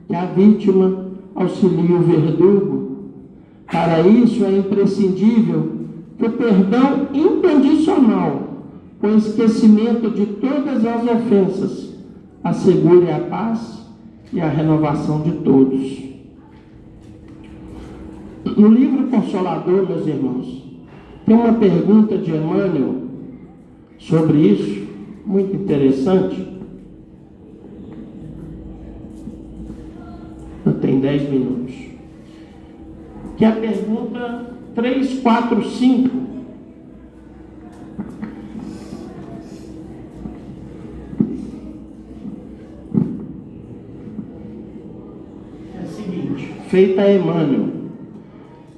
que a vítima auxilie o verdugo. Para isso é imprescindível que o perdão incondicional, com esquecimento de todas as ofensas, assegure a paz e a renovação de todos. No livro Consolador, meus irmãos, tem uma pergunta de Emmanuel sobre isso, muito interessante. Tem 10 minutos. Que é a pergunta 345. É a seguinte, feita a Emmanuel: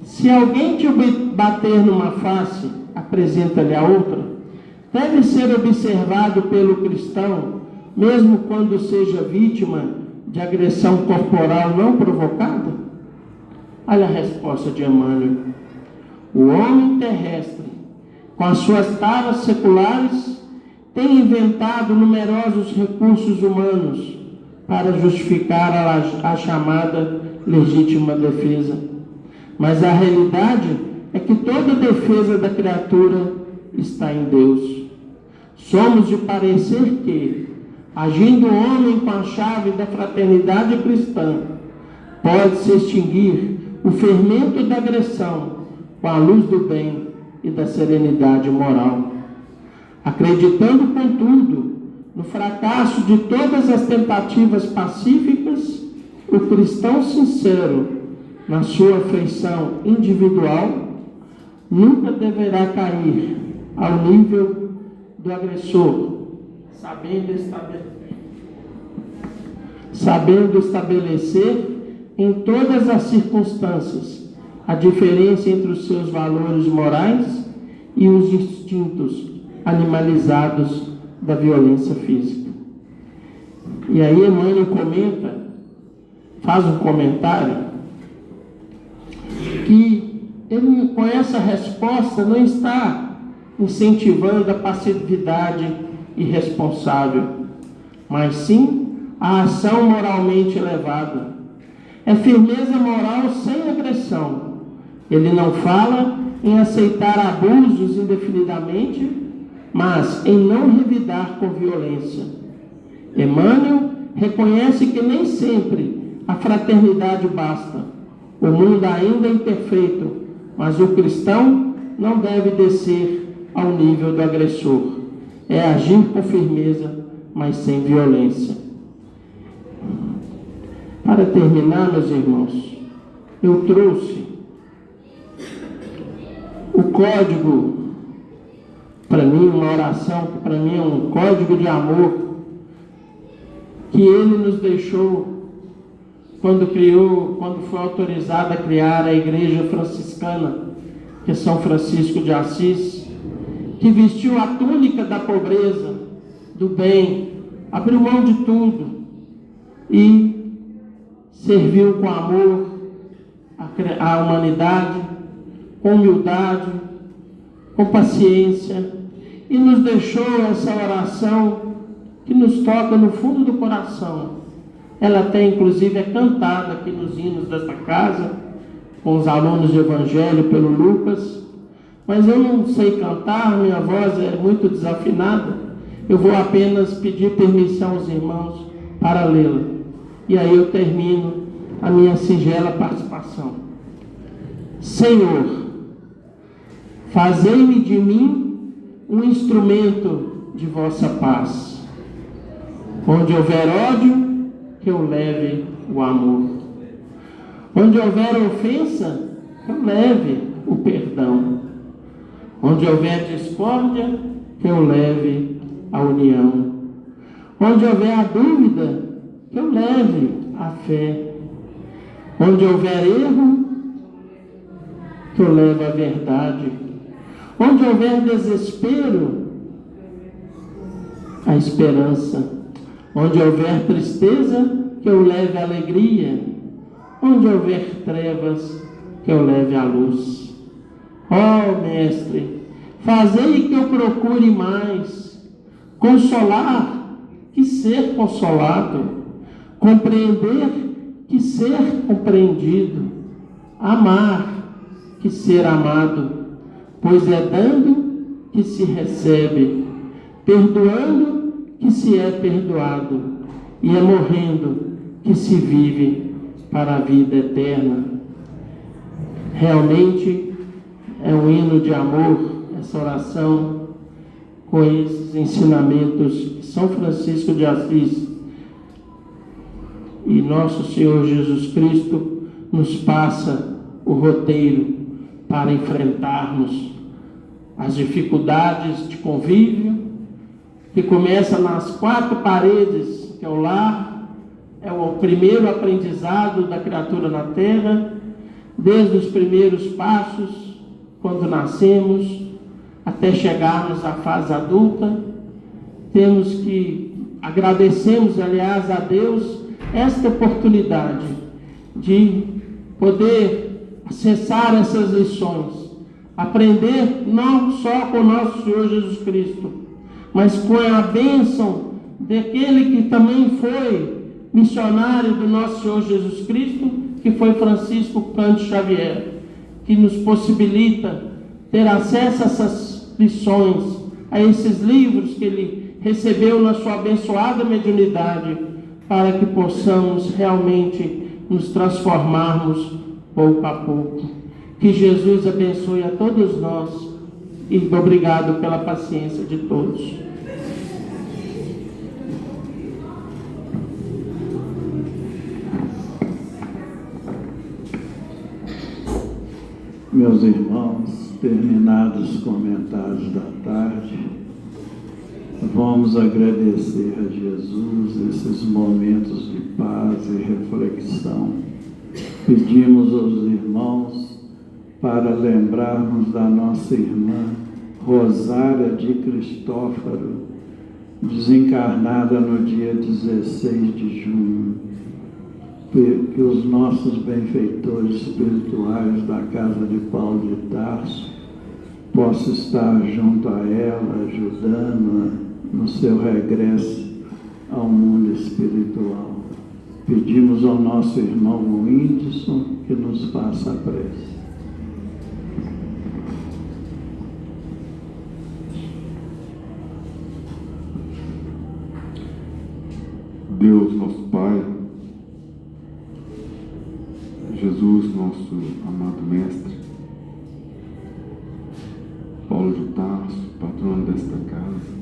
se alguém te bater numa face, apresenta-lhe a outra. Deve ser observado pelo cristão, mesmo quando seja vítima de agressão corporal não provocada? Olha a resposta de Emmanuel: o homem terrestre, com as suas taras seculares, tem inventado numerosos recursos humanos para justificar a chamada legítima defesa. Mas a realidade é que toda defesa da criatura está em Deus. Somos de parecer que, agindo o homem com a chave da fraternidade cristã, pode-se extinguir o fermento da agressão com a luz do bem e da serenidade moral. Acreditando, contudo, no fracasso de todas as tentativas pacíficas, o cristão sincero, na sua afeição individual, nunca deverá cair ao nível do agressor, sabendo estabelecer em todas as circunstâncias a diferença entre os seus valores morais e os instintos animalizados da violência física. E aí Emmanuel faz um comentário, que ele, com essa resposta, não está incentivando a passividade irresponsável, mas sim a ação moralmente elevada. É firmeza moral sem agressão. Ele não fala em aceitar abusos indefinidamente, mas em não revidar com violência. Emmanuel reconhece que nem sempre a fraternidade basta. O mundo ainda é imperfeito, mas o cristão não deve descer ao nível do agressor. É agir com firmeza, mas sem violência. Para terminar, meus irmãos, eu trouxe o código, para mim, uma oração que para mim é um código de amor que ele nos deixou quando foi autorizado a criar a Igreja Franciscana, que é São Francisco de Assis, que vestiu a túnica da pobreza, do bem, abriu mão de tudo e serviu com amor à humanidade, com humildade, com paciência, e nos deixou essa oração que nos toca no fundo do coração. Ela até inclusive é cantada aqui nos hinos desta casa, com os alunos de Evangelho pelo Lucas, mas eu não sei cantar, minha voz é muito desafinada, eu vou apenas pedir permissão aos irmãos para lê-la. E aí eu termino a minha singela participação. Senhor, fazei-me de mim um instrumento de vossa paz. Onde houver ódio, que eu leve o amor. Onde houver ofensa, que eu leve o perdão. Onde houver discórdia, que eu leve a união. Onde houver a dúvida, que eu leve a fé. Onde houver erro, que eu leve a verdade. Onde houver desespero, a esperança. Onde houver tristeza, que eu leve a alegria. Onde houver trevas, que eu leve a luz. Ó Mestre, fazei que eu procure mais consolar que ser consolado, compreender que ser compreendido, amar que ser amado, pois é dando que se recebe, perdoando que se é perdoado, e é morrendo que se vive para a vida eterna. Realmente é um hino de amor, essa oração, com esses ensinamentos de São Francisco de Assis. E nosso Senhor Jesus Cristo nos passa o roteiro para enfrentarmos as dificuldades de convívio, que começa nas quatro paredes, que é o lar, é o primeiro aprendizado da criatura na terra, desde os primeiros passos, quando nascemos, até chegarmos à fase adulta. Temos que agradecemos, aliás, a Deus esta oportunidade de poder acessar essas lições, aprender não só com nosso Senhor Jesus Cristo, mas com a bênção daquele que também foi missionário do nosso Senhor Jesus Cristo, que foi Francisco Cândido Xavier, que nos possibilita ter acesso a essas lições, a esses livros que ele recebeu na sua abençoada mediunidade, para que possamos realmente nos transformarmos pouco a pouco. Que Jesus abençoe a todos nós e obrigado pela paciência de todos. Meus irmãos, terminados os comentários da tarde, vamos agradecer a Jesus esses momentos de paz e reflexão. Pedimos aos irmãos para lembrarmos da nossa irmã Rosária de Cristófaro, desencarnada no dia 16 de junho. Que os nossos benfeitores espirituais da casa de Paulo de Tarso possam estar junto a ela, ajudando-a no seu regresso ao mundo espiritual. Pedimos ao nosso irmão Whindersson que nos faça a prece. Deus, nosso Pai, Jesus, nosso amado Mestre, Paulo de Tarso, patrono desta casa,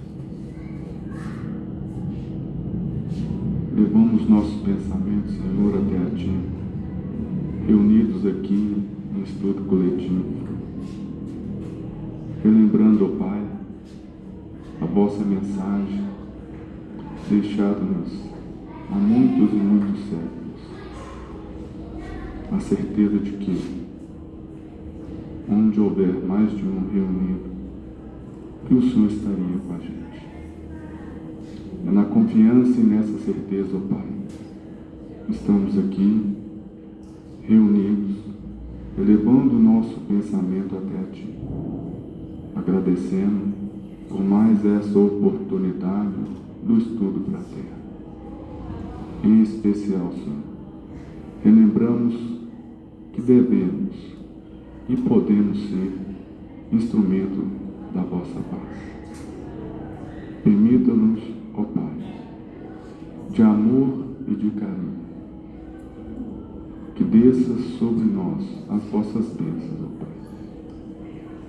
levamos nossos pensamentos, Senhor, até a Ti, reunidos aqui em estudo coletivo, relembrando, ó Pai, a vossa mensagem, deixada-nos há muitos e muitos séculos, a certeza de que, onde houver mais de um reunido, que o Senhor estaria com a gente. É na confiança e nessa certeza, ó Pai, estamos aqui, reunidos, elevando o nosso pensamento até a Ti, agradecendo por mais essa oportunidade do estudo para a Terra. Em especial, Senhor, relembramos que devemos e podemos ser instrumento da vossa paz. Permita-nos, ó Pai, de amor e de carinho, que desça sobre nós as vossas bênçãos, ó Pai,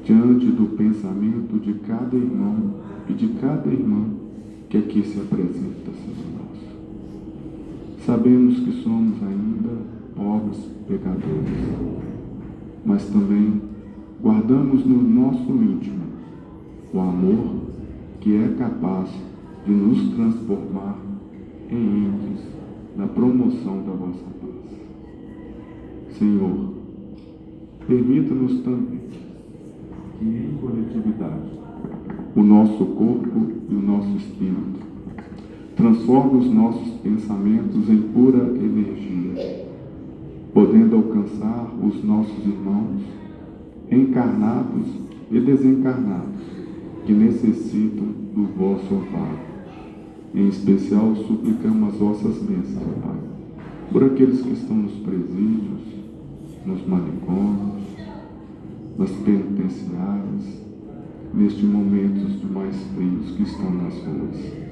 diante do pensamento de cada irmão e de cada irmã que aqui se apresenta, Senhor nosso. Sabemos que somos ainda pobres pecadores, mas também guardamos no nosso íntimo o amor que é capaz de nos transformar em índios na promoção da vossa paz. Senhor, permita-nos também que em coletividade o nosso corpo e o nosso espírito transforme os nossos pensamentos em pura energia, podendo alcançar os nossos irmãos encarnados e desencarnados que necessitam do vosso amparo. Em especial, suplicamos as vossas bênçãos, Pai, por aqueles que estão nos presídios, nos manicômios, nas penitenciárias, nestes momentos de mais frios que estão nas ruas.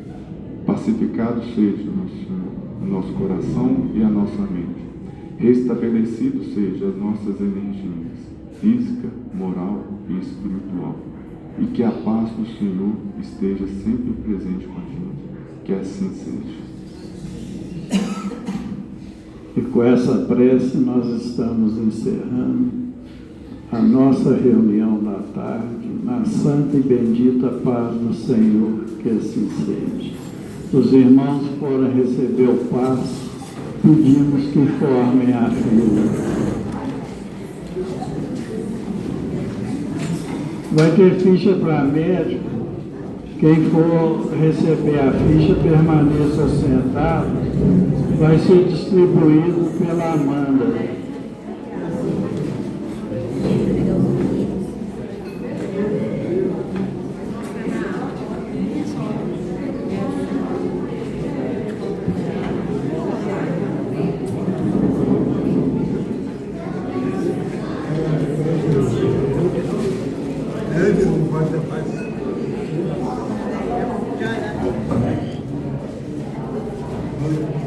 Pacificado seja, nosso Senhor, o nosso coração e a nossa mente. Restabelecido seja as nossas energias, física, moral e espiritual. E que a paz do Senhor esteja sempre presente com a gente. Que assim seja. E com essa prece nós estamos encerrando a nossa reunião da tarde, na santa e bendita paz do Senhor, que assim seja. Os irmãos foram receber o passo, pedimos que formem a fila. Vai ter ficha para médico. Quem for receber a ficha, permaneça sentado. Vai ser distribuído pela Amanda. Não pode ter paz.